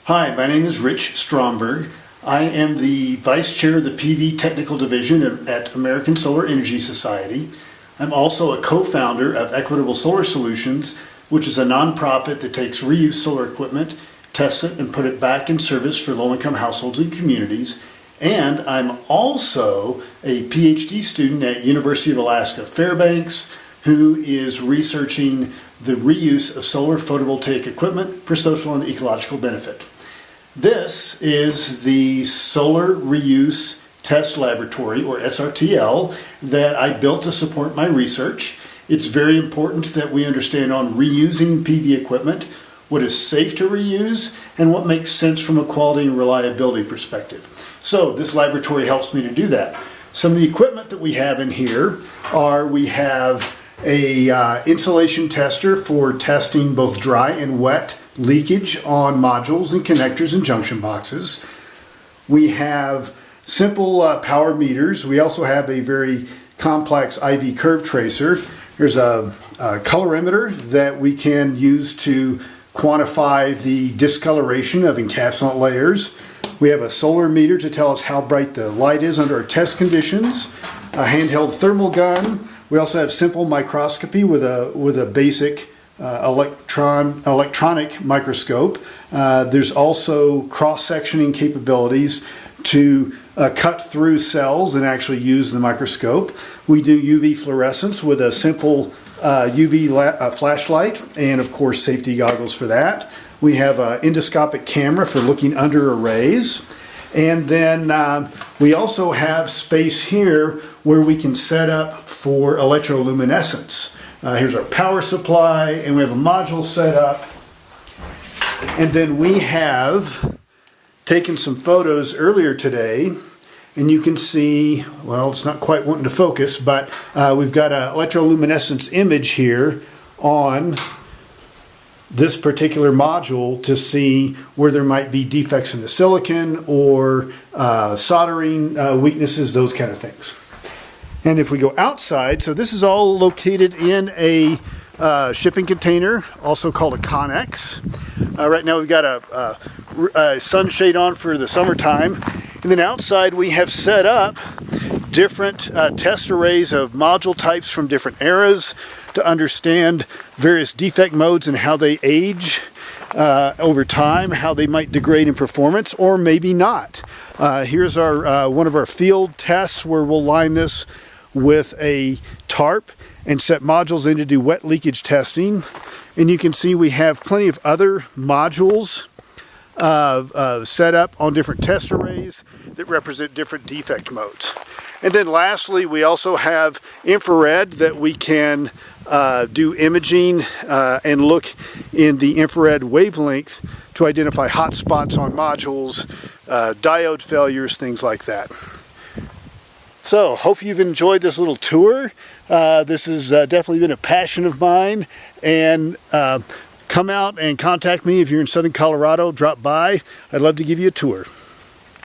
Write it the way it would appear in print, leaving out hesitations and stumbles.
Hi, my name is Rich Stromberg. I am the Vice Chair of the PV Technical Division at American Solar Energy Society. I'm also a co-founder of Equitable Solar Solutions, which is a nonprofit that takes reused solar equipment, tests it, and put it back in service for low-income households and communities. And I'm also a PhD student at University of Alaska Fairbanks, who is researching the reuse of solar photovoltaic equipment for social and ecological benefit. This is the Solar Reuse Test Laboratory, or SRTL, that I built to support my research. It's very important that we understand on reusing PV equipment, what is safe to reuse, and what makes sense from a quality and reliability perspective. So this laboratory helps me to do that. Some of the equipment that we have in here we have a insulation tester for testing both dry and wet leakage on modules and connectors and junction boxes. We have simple power meters. We also have a very complex IV curve tracer. There's a colorimeter that we can use to quantify the discoloration of encapsulant layers. We have a solar meter to tell us how bright the light is under our test conditions. A handheld thermal gun. We also have simple microscopy with a basic electronic microscope. There's also cross-sectioning capabilities to cut through cells and actually use the microscope. We do UV fluorescence with a simple UV flashlight and, of course, safety goggles for that. We have an endoscopic camera for looking under arrays. And then we also have space here where we can set up for electroluminescence. Here's our power supply, and we have a module set up. And then we have taken some photos earlier today, and you can see, well, it's not quite wanting to focus, but we've got an electroluminescence image here on this particular module to see where there might be defects in the silicon or soldering weaknesses, those kind of things. And if we go outside, so this is all located in a shipping container, also called a Connex. Right now we've got a sunshade on for the summertime. And then outside we have set up different test arrays of module types from different eras to understand various defect modes and how they age over time, how they might degrade in performance or maybe not. Here's our one of our field tests where we'll line this with a tarp and set modules in to do wet leakage testing. And you can see we have plenty of other modules set up on different test arrays that represent different defect modes. And then lastly, we also have infrared that we can do imaging and look in the infrared wavelength to identify hot spots on modules, diode failures, things like that. So, hope you've enjoyed this little tour. This has definitely been a passion of mine, and come out and contact me if you're in southern Colorado. Drop by. I'd love to give you a tour.